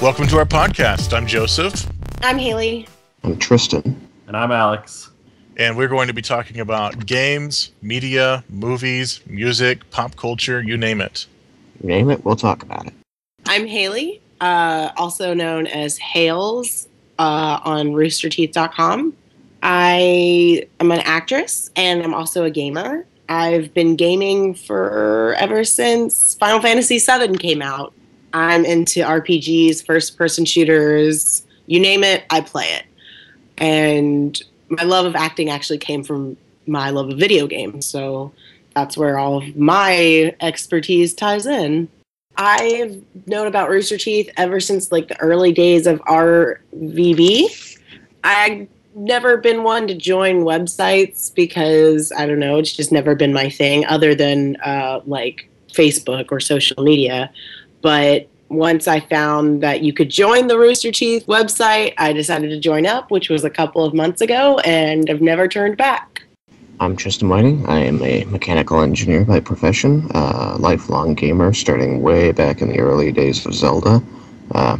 Welcome to our podcast. I'm Joseph. I'm Haley. I'm Tristan. And I'm Alex. And we're going to be talking about games, media, movies, music, pop culture, you name it. Name it, we'll talk about it. I'm Haley, also known as Hales on roosterteeth.com. I am an actress, and I'm also a gamer. I've been gaming ever since Final Fantasy VII came out. I'm into RPGs, first-person shooters, you name it, I play it. And my love of acting actually came from my love of video games, so that's where all of my expertise ties in. I've known about Rooster Teeth ever since the early days of RVB. I've never been one to join websites because, I don't know, it's just never been my thing other than Facebook or social media. But once I found that you could join the Rooster Teeth website, I decided to join up, which was a couple of months ago, and I've never turned back. I'm Tristan Whiting. I am a mechanical engineer by profession, a lifelong gamer starting way back in the early days of Zelda.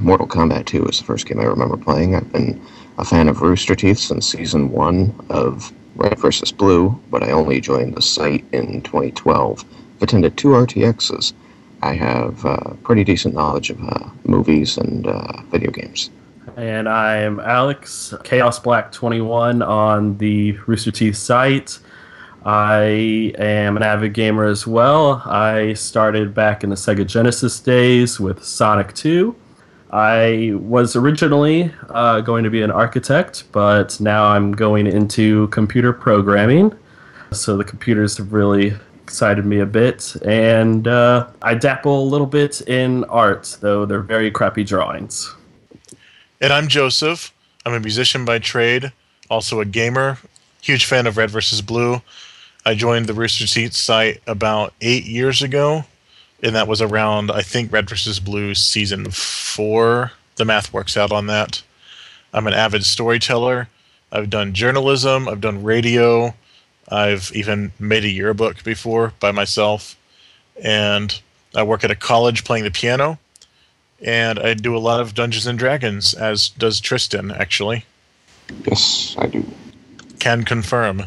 Mortal Kombat 2 was the first game I remember playing. I've been a fan of Rooster Teeth since Season 1 of Red vs. Blue, but I only joined the site in 2012. I've attended 2 RTXs. I have pretty decent knowledge of movies and video games. And I'm Alex, Chaos Black 21 on the Rooster Teeth site. I am an avid gamer as well. I started back in the Sega Genesis days with Sonic 2. I was originally going to be an architect, but now I'm going into computer programming. So the computers have really excited me a bit. And I dabble a little bit in art, though they're very crappy drawings. And I'm Joseph. I'm a musician by trade, also a gamer, huge fan of Red vs. Blue. I joined the Rooster Teeth site about 8 years ago, and that was around, I think, Red vs. Blue Season 4. The math works out on that. I'm an avid storyteller. I've done journalism. I've done radio. I've even made a yearbook before by myself. And I work at a college playing the piano. And I do a lot of Dungeons & Dragons, as does Tristan, actually. Yes, I do. Can confirm.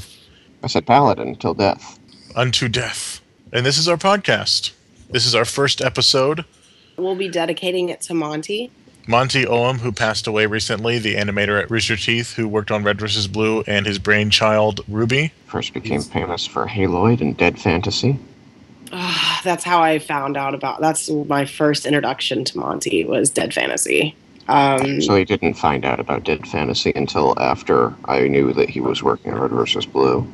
I said paladin till death. Unto death. And this is our podcast. This is our first episode. We'll be dedicating it to Monty. Monty Oum, who passed away recently, the animator at Rooster Teeth, who worked on Red vs. Blue, and his brainchild, Ruby. First became famous for Haloid and Dead Fantasy. That's how I found out that's my first introduction to Monty was Dead Fantasy. So I didn't find out about Dead Fantasy until after I knew that he was working on Red vs. Blue.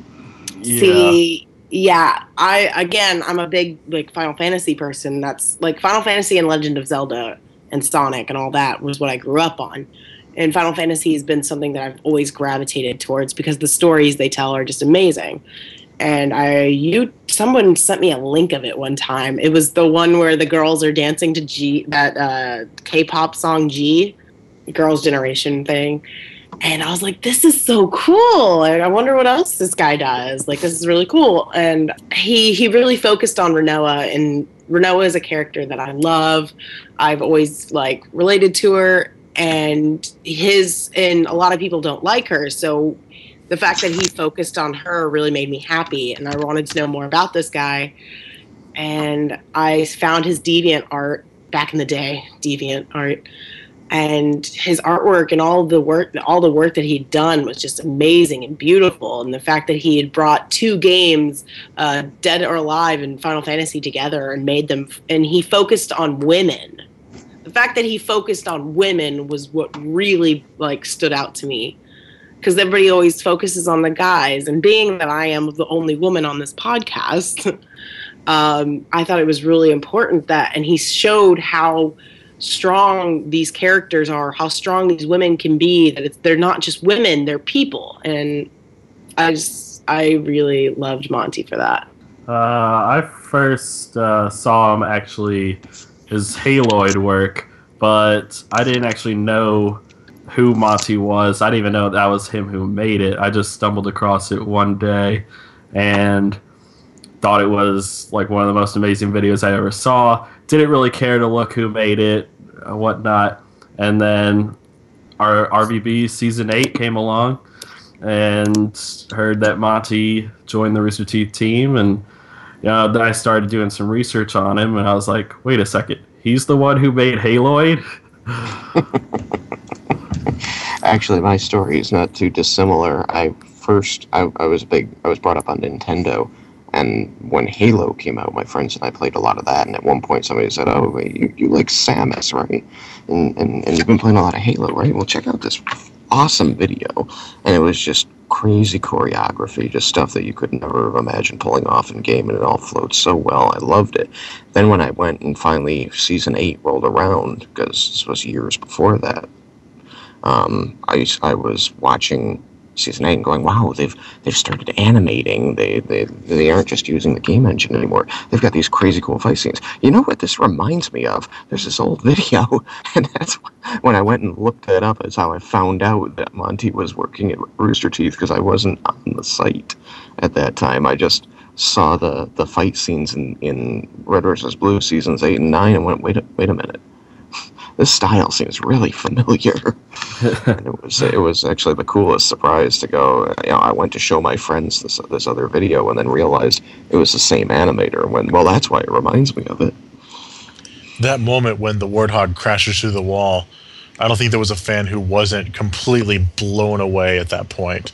See, yeah, I'm a big Final Fantasy person. That's Final Fantasy and Legend of Zelda and Sonic and all that was what I grew up on. And Final Fantasy has been something that I've always gravitated towards because the stories they tell are just amazing. And someone sent me a link of it one time. It was the one where the girls are dancing to G, that K-pop song G, Girls' Generation thing. And I was like, this is so cool. I wonder what else this guy does. This is really cool. And he really focused on Rinoa, and Rinoa is a character that I love. I've always related to her, and a lot of people don't like her. So the fact that he focused on her really made me happy, and I wanted to know more about this guy. And I found his Deviant art back in the day, Deviant art, and his artwork and all the work that he'd done was just amazing and beautiful. And the fact that he had brought 2 games, Dead or Alive and Final Fantasy, together and made them, and he focused on women. The fact that he focused on women was what really stood out to me. Because everybody always focuses on the guys. And being that I am the only woman on this podcast, I thought it was really important and he showed how strong these characters are, how strong these women can be, that they're not just women, they're people. And I really loved Monty for that. I first saw him actually, his Haloid work, but I didn't actually know who Monty was. I didn't even know that was him who made it. I just stumbled across it one day and thought it was like one of the most amazing videos I ever saw. Didn't really care to look who made it, whatnot. And then our RVB Season 8 came along and heard that Monty joined the Rooster Teeth team. And then I started doing some research on him, and I was like, wait a second. He's the one who made Haloid? Actually, my story is not too dissimilar. I was brought up on Nintendo, and when Halo came out, my friends and I played a lot of that. And at one point, somebody said, "Oh, wait, you like Samus, right? And you've been playing a lot of Halo, right? Well, check out this awesome video." And it was just crazy choreography, just stuff that you could never imagine pulling off in game, and it all flowed so well. I loved it. Then when I went and finally Season 8 rolled around, because this was years before that, I was watching Season 8 and going, wow, they've started animating. They aren't just using the game engine anymore. They've got these crazy cool fight scenes. You know what this reminds me of? There's this old video, and that's when I went and looked that up. That's how I found out that Monty was working at Rooster Teeth, because I wasn't on the site at that time. I just saw the fight scenes in Red vs. Blue Seasons 8 and 9 and went, wait a minute. This style seems really familiar. And it was actually the coolest surprise to go. I went to show my friends this other video and then realized it was the same animator. Well, that's why it reminds me of it. That moment when the Warthog crashes through the wall, I don't think there was a fan who wasn't completely blown away at that point.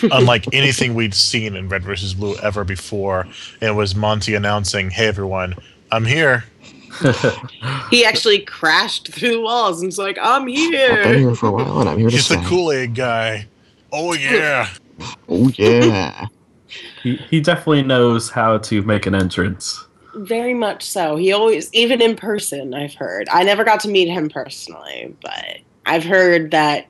Unlike anything we'd seen in Red vs. Blue ever before. And it was Monty announcing, "Hey everyone, I'm here." He actually crashed through the walls and was like, "I'm here. I've been here for a while and I'm here to stay." He's the Kool-Aid guy. Oh yeah. Oh yeah. He definitely knows how to make an entrance. Very much so. He always, even in person, I've heard. I never got to meet him personally, but I've heard that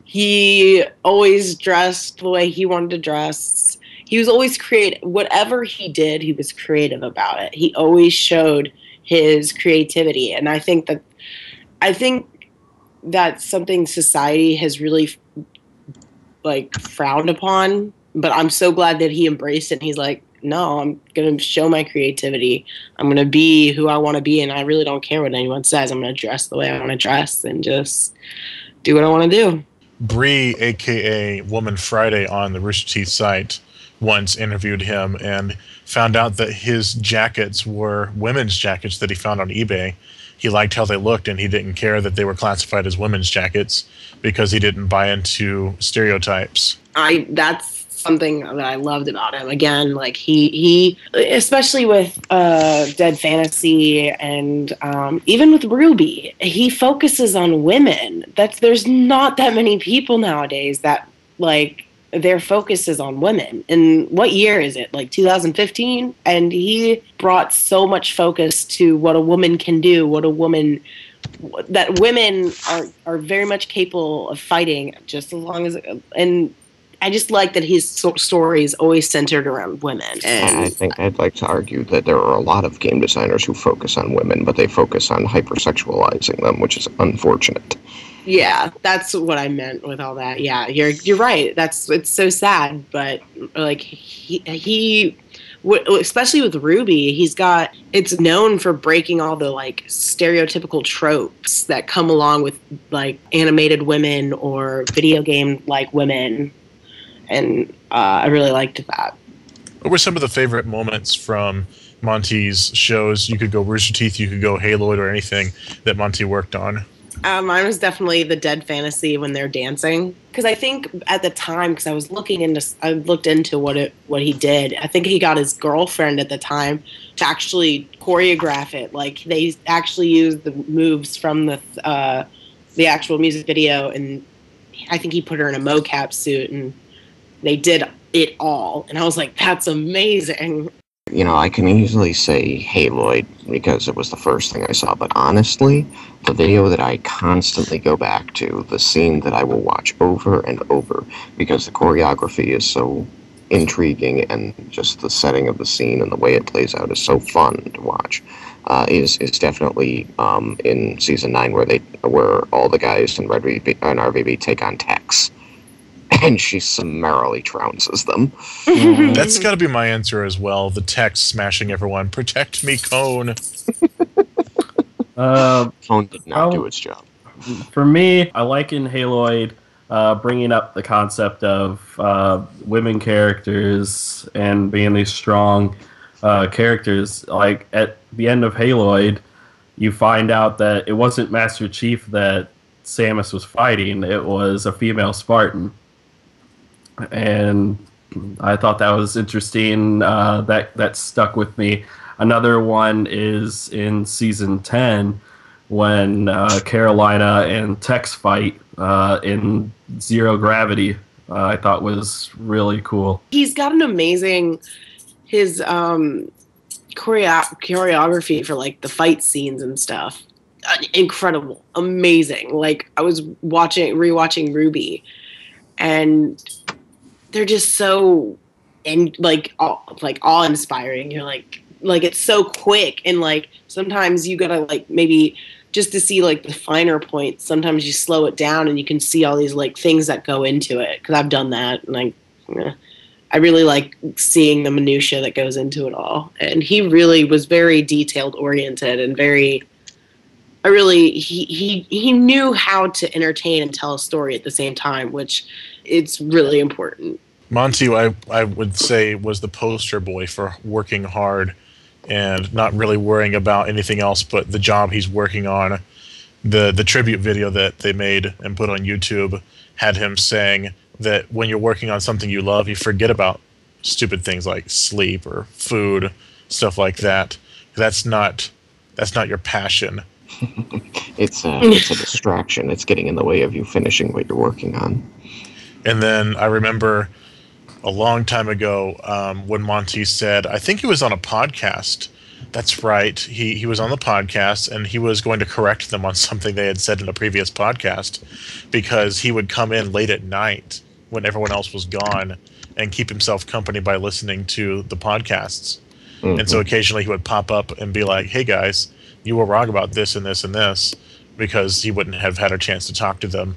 he always dressed the way he wanted to dress. He was always creative. Whatever he did, he was creative about it. He always showed his creativity, and I think that's something society has really frowned upon, but I'm so glad that he embraced it. And he's like, no, I'm gonna show my creativity. I'm gonna be who I want to be, and I really don't care what anyone says. I'm gonna dress the way I want to dress and just do what I want to do. Bree, aka Woman Friday, on the Rooster Teeth site once interviewed him and found out that his jackets were women's jackets that he found on eBay. He liked how they looked, and he didn't care that they were classified as women's jackets because he didn't buy into stereotypes. That's something that I loved about him. Again, like he especially with Dead Fantasy and even with Ruby, he focuses on women. There's not that many people nowadays that their focus is on women. And what year is it? 2015? And he brought so much focus to what a woman can do, that women are very much capable of fighting just as long as, and I just like that his story is always centered around women. And I think I'd like to argue that there are a lot of game designers who focus on women, but they focus on hypersexualizing them, which is unfortunate. Yeah, that's what I meant with all that. Yeah, you're right. It's so sad, but he especially with Ruby, it's known for breaking all the stereotypical tropes that come along with animated women or video game women, and I really liked that. What were some of the favorite moments from Monty's shows? You could go Rooster Teeth, you could go Haloid, or anything that Monty worked on. Mine was definitely the Dead Fantasy when they're dancing, because I think at the time, because I looked into what he did. I think he got his girlfriend at the time to actually choreograph it. They actually used the moves from the actual music video, and I think he put her in a mocap suit, and they did it all. And I was like, that's amazing. I can easily say Haloid because it was the first thing I saw, but honestly, the video that I constantly go back to, the scene that I will watch over and over because the choreography is so intriguing and just the setting of the scene and the way it plays out is so fun to watch, is definitely in Season 9 where all the guys in RVB take on Tex. And she summarily trounces them. That's got to be my answer as well. The text smashing everyone. Protect me, Cone. Cone did not do its job. For me, I like in Haloid bringing up the concept of women characters and being these strong characters. Like at the end of Haloid, you find out that it wasn't Master Chief that Samus was fighting; it was a female Spartan, and I thought that was interesting. That stuck with me. Another one is in Season 10 when Carolina and Tex fight in Zero Gravity. I thought was really cool. He's got an amazing choreography for like the fight scenes and stuff. Incredible, amazing. Like I was rewatching Ruby, and they're just so awe inspiring. You're like it's so quick, and like sometimes you gotta like maybe just to see like the finer points. Sometimes you slow it down and you can see all these like things that go into it. Because I've done that, and I really like seeing the minutia that goes into it all. And he really was very detailed oriented and very. He knew how to entertain and tell a story at the same time, which it's really important. Monty, I would say, was the poster boy for working hard and not really worrying about anything else but the job he's working on. The tribute video that they made and put on YouTube had him saying that when you're working on something you love, you forget about stupid things like sleep or food, stuff like that. That's not your passion. It's a distraction. It's getting in the way of you finishing what you're working on. And then I remember a long time ago when Monty said, I think he was on a podcast. That's right. He was on the podcast, and he was going to correct them on something they had said in a previous podcast, because he would come in late at night when everyone else was gone and keep himself company by listening to the podcasts. Mm-hmm. And so occasionally he would pop up and be like, hey guys, you were wrong about this and this and this, because he wouldn't have had a chance to talk to them.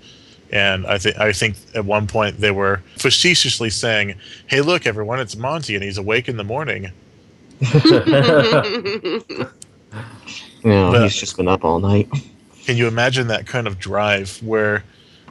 And I think at one point they were facetiously saying, hey, look, everyone, it's Monty, and he's awake in the morning. He's just been up all night. Can you imagine that kind of drive where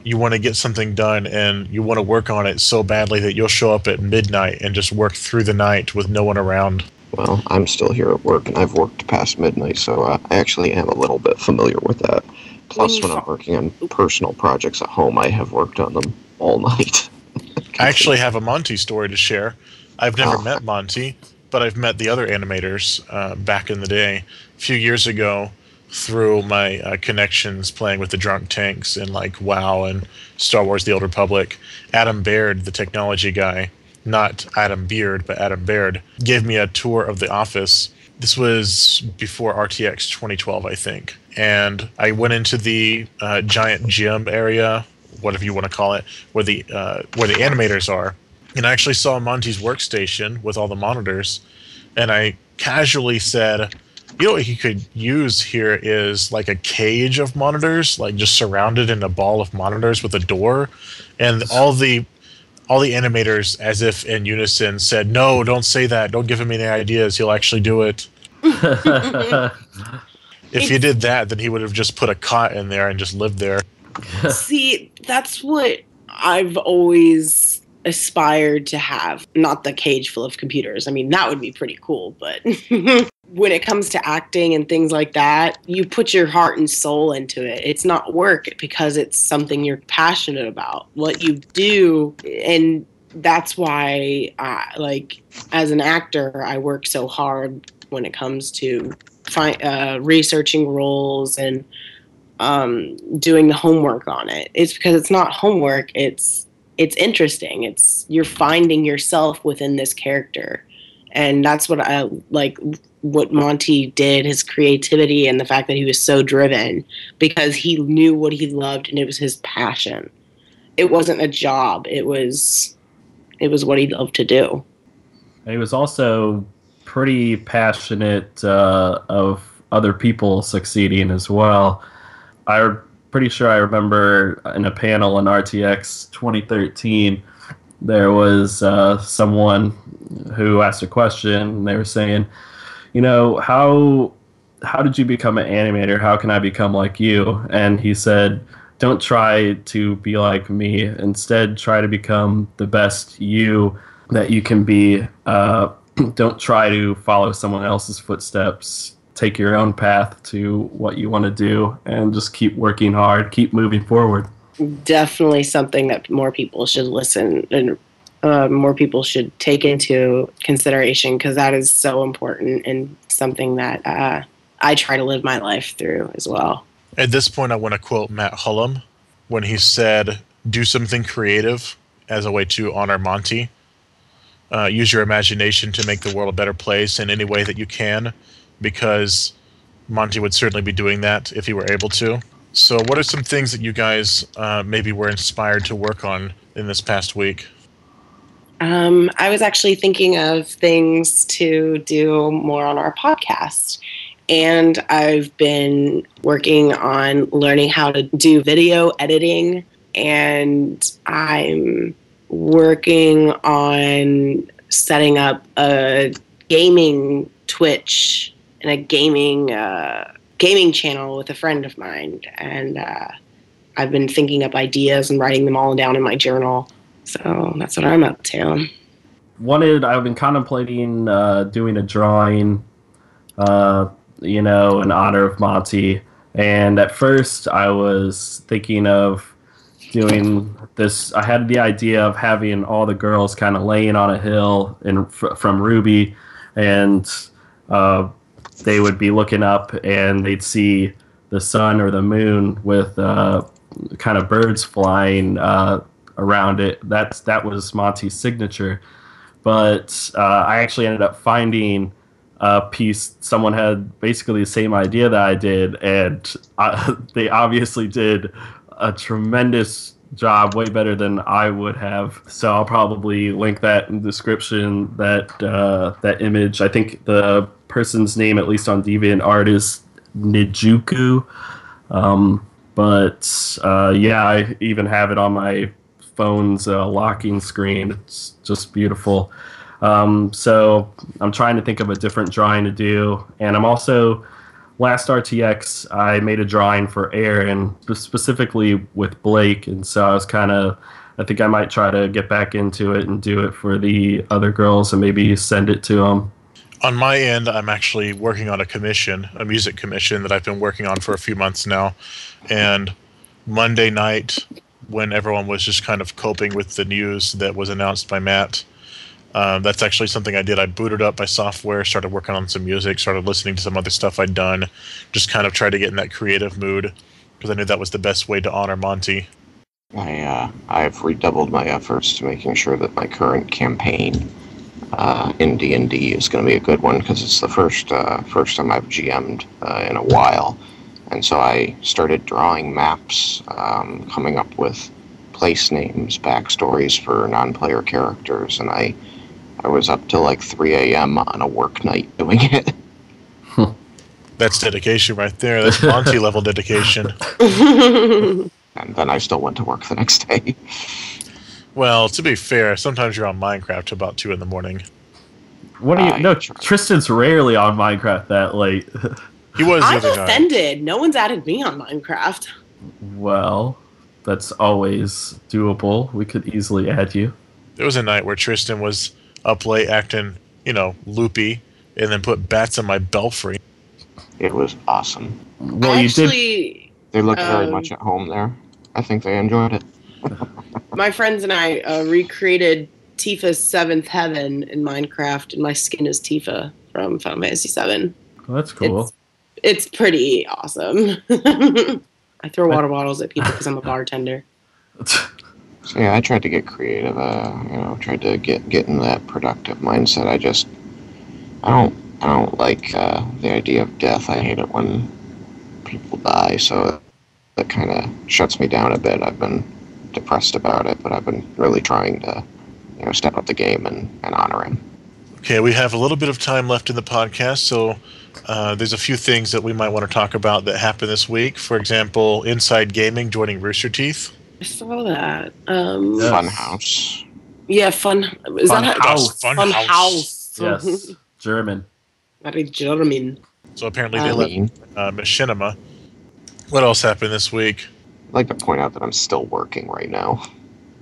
you want to get something done and you want to work on it so badly that you'll show up at midnight and just work through the night with no one around? Well, I'm still here at work, and I've worked past midnight, so I actually am a little bit familiar with that. Plus, when I'm working on personal projects at home, I have worked on them all night. I actually have a Monty story to share. I've never met Monty, but I've met the other animators back in the day. A few years ago, through my connections playing with the Drunk Tanks and like WoW and Star Wars The Old Republic, Adam Baird, the technology guy, not Adam Beard, but Adam Baird, gave me a tour of the office. This was before RTX 2012, I think. And I went into the giant gym area, whatever you want to call it, where the animators are. And I actually saw Monty's workstation with all the monitors. And I casually said, you know what he could use here is like a cage of monitors, like just surrounded in a ball of monitors with a door. And all the animators, as if in unison, said, no, don't say that. Don't give him any ideas. He'll actually do it. If he did that, then he would have just put a cot in there and just lived there. See, that's what I've always aspired to have. Not the cage full of computers. I mean, that would be pretty cool, but when it comes to acting and things like that, you put your heart and soul into it. It's not work because it's something you're passionate about, what you do. And that's why, as an actor, I work so hard when it comes to researching roles and doing the homework on it. It's because it's not homework. It's interesting. You're finding yourself within this character. And that's what I like, what Monty did, his creativity and the fact that he was so driven because he knew what he loved and it was his passion. It wasn't a job. It was what he loved to do. He was also pretty passionate of other people succeeding as well. I'm pretty sure I remember in a panel in RTX 2013, there was someone who asked a question, and they were saying, you know, how how did you become an animator? How can I become like you? And he said, don't try to be like me. Instead, try to become the best you that you can be. Don't try to follow someone else's footsteps. Take your own path to what you want to do and just keep working hard, keep moving forward. Definitely something that more people should listen and more people should take into consideration, because that is so important and something that I try to live my life through as well. At this point, I want to quote Matt Hullum when he said, do something creative as a way to honor Monty. Use your imagination to make the world a better place in any way that you can, because Monty would certainly be doing that if he were able to. So what are some things that you guys maybe were inspired to work on in this past week? I was actually thinking of things to do more on our podcast. And I've been working on learning how to do video editing. And I'm working on setting up a gaming Twitch and a gaming channel with a friend of mine. And I've been thinking up ideas and writing them all down in my journal. So that's what I'm up to. I've been contemplating doing a drawing, in honor of Monty. And at first I was thinking of doing this. I had the idea of having all the girls kind of laying on a hill from Ruby, and they would be looking up and they'd see the sun or the moon with kind of birds flying around it. That was Monty's signature. But I actually ended up finding a piece. Someone had basically the same idea that I did, and they obviously did a tremendous job, way better than I would have. So I'll probably link that in the description, that image. I think the person's name, at least on DeviantArt, is Nijuku. I even have it on my phone's locking screen. It's just beautiful. So I'm trying to think of a different drawing to do. And I'm also, last RTX, I made a drawing for Aaron, specifically with Blake. And so I think I might try to get back into it and do it for the other girls and maybe send it to them. On my end, I'm actually working on a music commission that I've been working on for a few months now. And Monday night, when everyone was just kind of coping with the news that was announced by Matt, that's actually something I did. I booted up my software, started working on some music, started listening to some other stuff I'd done, just kind of tried to get in that creative mood, because I knew that was the best way to honor Monty. I've redoubled my efforts to making sure that my current campaign in D&D is going to be a good one, because it's the first time I've GM'd in a while. And so I started drawing maps, coming up with place names, backstories for non-player characters, and I was up till like 3 a.m. on a work night doing it. That's dedication right there. That's Monty-level dedication. And then I still went to work the next day. Well, to be fair, sometimes you're on Minecraft till about 2 in the morning. What do you? No, Tristan's rarely on Minecraft that late. He was. I'm offended. No one's added me on Minecraft. Well, that's always doable. We could easily add you. There was a night where Tristan was up late acting, loopy, and then put bats on my belfry. It was awesome. Well, They looked very much at home there. I think they enjoyed it. My friends and I recreated Tifa's Seventh Heaven in Minecraft, and my skin is Tifa from Final Fantasy VII. Well, that's cool. It's pretty awesome. I throw water bottles at people because I'm a bartender. So yeah, I tried to get creative. Tried to get in that productive mindset. I don't like the idea of death. I hate it when people die. So that kind of shuts me down a bit. I've been depressed about it, but I've been really trying to, step up the game and honor him. Okay, we have a little bit of time left in the podcast, so there's a few things that we might want to talk about that happened this week. For example, Inside Gaming joining Rooster Teeth. I saw that. Funhaus. Yeah, Funhaus. Funhaus. Funhaus. Yes, German. Very German. So apparently they left Machinima. What else happened this week? I'd like to point out that I'm still working right now.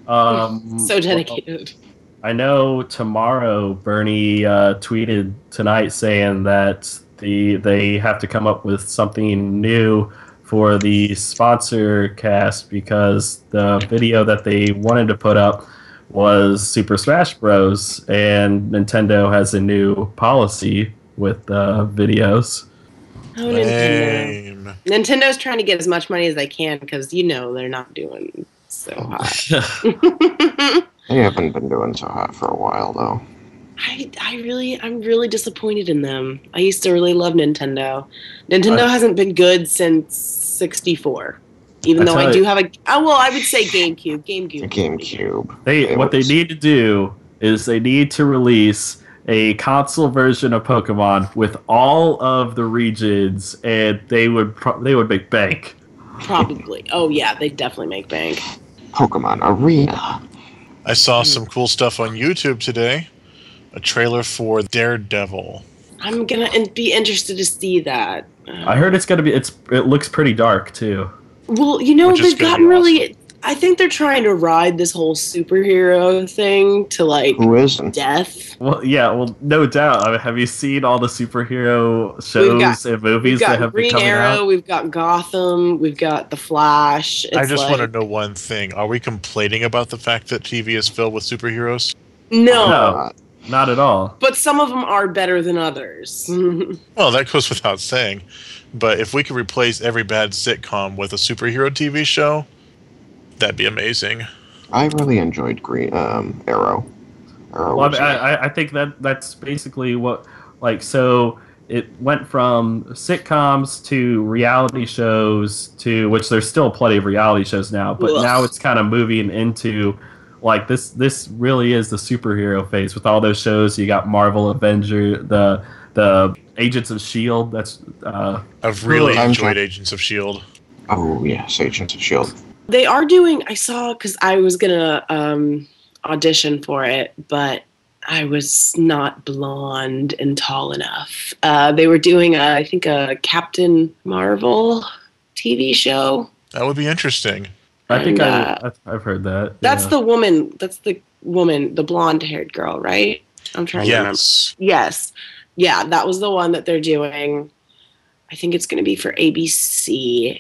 So dedicated. Well, I know tomorrow Bernie tweeted tonight saying that they have to come up with something new for the sponsor cast because the video that they wanted to put up was Super Smash Bros. And Nintendo has a new policy with videos. Oh, Nintendo. Nintendo's trying to get as much money as they can because, they're not doing so hot. They haven't been doing so hot for a while, though. I'm really disappointed in them. I used to really love Nintendo. Nintendo hasn't been good since 64. Even though I do have I would say GameCube. GameCube. What they need to do is they need to release a console version of Pokemon with all of the regions, and they would make bank. Probably. Oh yeah, they definitely make bank. Pokemon Arena. I saw some cool stuff on YouTube today. A trailer for Daredevil. I'm gonna be interested to see that. I heard it's gonna be. It looks pretty dark too. Well, they've gotten really. I think they're trying to ride this whole superhero thing to Who isn't? death. Well, yeah, no doubt. I mean, have you seen all the superhero shows and movies that have been coming out? Green Arrow, we've got Gotham, we've got The Flash. I just want to know one thing. Are we complaining about the fact that TV is filled with superheroes? No, not at all. But some of them are better than others. Well, that goes without saying. But if we could replace every bad sitcom with a superhero TV show, that'd be amazing. I really enjoyed Green Arrow. Well, I think that's basically what, so it went from sitcoms to reality shows to, which there's still plenty of reality shows now, but now it's kind of moving into, this really is the superhero phase with all those shows. You got Marvel, Avenger, the Agents of S.H.I.E.L.D. I've really enjoyed Agents of S.H.I.E.L.D. Oh, yes, Agents of S.H.I.E.L.D. They are doing, I saw, because I was going to audition for it, but I was not blonde and tall enough. They were doing, I think, a Captain Marvel TV show. That would be interesting. I think I've heard that. That's the woman, the blonde-haired girl, right? I'm trying to remember. Yes. Yeah, that was the one that they're doing. I think it's going to be for ABC.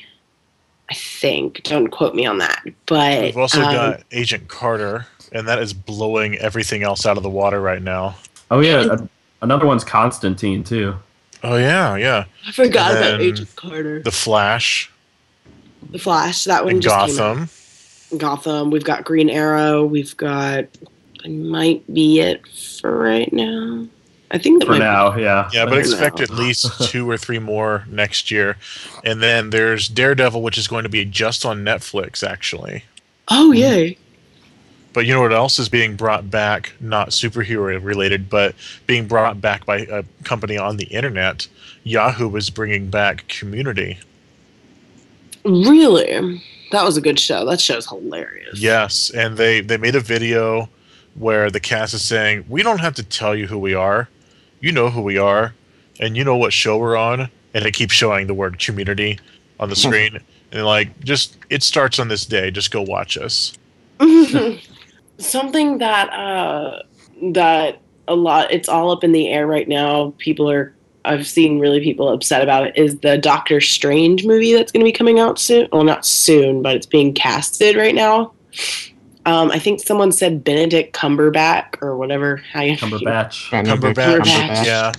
I think. Don't quote me on that. But we've also got Agent Carter, and that is blowing everything else out of the water right now. Oh, yeah. Another one's Constantine, too. Oh, yeah. I forgot about Agent Carter. The Flash. That one and just Gotham. came out. Gotham. We've got Green Arrow. We've got... That might be it for right now. I think that for now, yeah. Yeah, but expect at least 2 or 3 more next year. And then there's Daredevil, which is going to be just on Netflix, actually. Oh, yay. But you know what else is being brought back? Not superhero related, but being brought back by a company on the internet. Yahoo is bringing back Community. Really? That was a good show. That show's hilarious. Yes, and they made a video where the cast is saying, we don't have to tell you who we are. You know who we are, and you know what show we're on, and it keeps showing the word Community on the screen. And it starts on this day. Just go watch us. Something that a lot, it's all up in the air right now. I've seen people upset about it, is the Doctor Strange movie that's going to be coming out soon. Well, not soon, but it's being casted right now. I think someone said Benedict Cumberbatch or whatever. Cumberbatch. Yeah.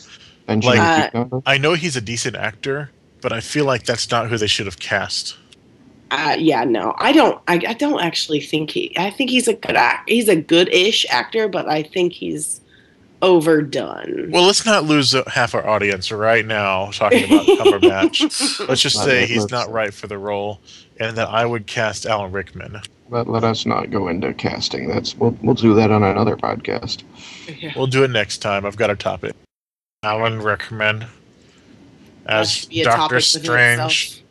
I know he's a decent actor, but I feel like that's not who they should have cast. Yeah, no, I don't actually think I think he's a good he's a good-ish actor, but I think he's overdone. Well, let's not lose half our audience right now talking about Cumberbatch. Let's just say he's not right for the role, and that I would cast Alan Rickman. Let us not go into casting. We'll do that on another podcast. Yeah. We'll do it next time. I've got a topic. Alan Rickman as Doctor Strange.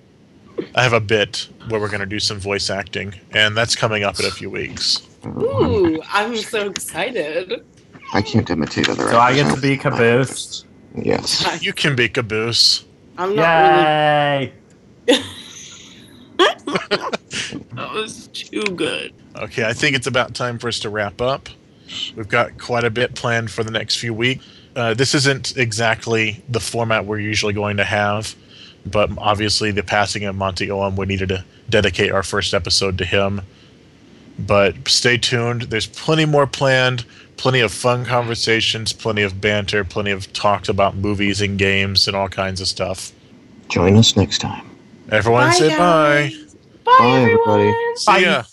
I have a bit where we're going to do some voice acting, and that's coming up in a few weeks. Ooh, I'm so excited. I can't imitate other actors. So I get to be Caboose. Yes. You can be Caboose. I'm not Yay! really. That was too good. Okay, I think it's about time for us to wrap up. We've got quite a bit planned for the next few weeks. This isn't exactly the format we're usually going to have, but obviously the passing of Monty Oum, we needed to dedicate our first episode to him. But stay tuned. There's plenty more planned, plenty of fun conversations, plenty of banter, plenty of talks about movies and games and all kinds of stuff. Join us next time. Everyone say bye. Bye, Bye, everyone. everybody. See ya.